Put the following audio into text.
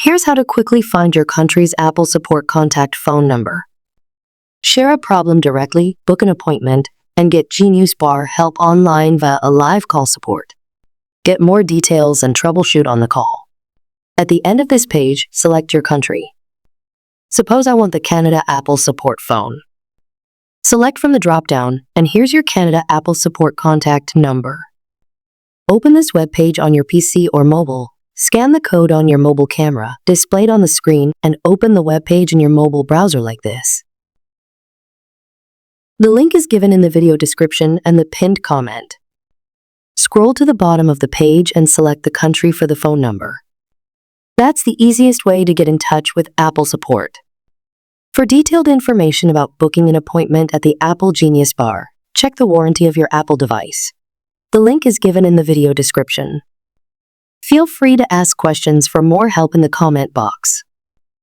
Here's how to quickly find your country's Apple support contact phone number. Share a problem directly, book an appointment, and get Geniuse Bar help online via a live call support. Get more details and troubleshoot on the call. At the end of this page, select your country. Suppose I want the Canada Apple support phone. Select from the dropdown, and here's your Canada Apple support contact number. Open this webpage on your PC or mobile. Scan the code on your mobile camera, displayed on the screen, and open the webpage in your mobile browser like this. The link is given in the video description and the pinned comment. Scroll to the bottom of the page and select the country for the phone number. That's the easiest way to get in touch with Apple support. For detailed information about booking an appointment at the Apple Geniuse Bar, check the warranty of your Apple device. The link is given in the video description. Feel free to ask questions for more help in the comment box.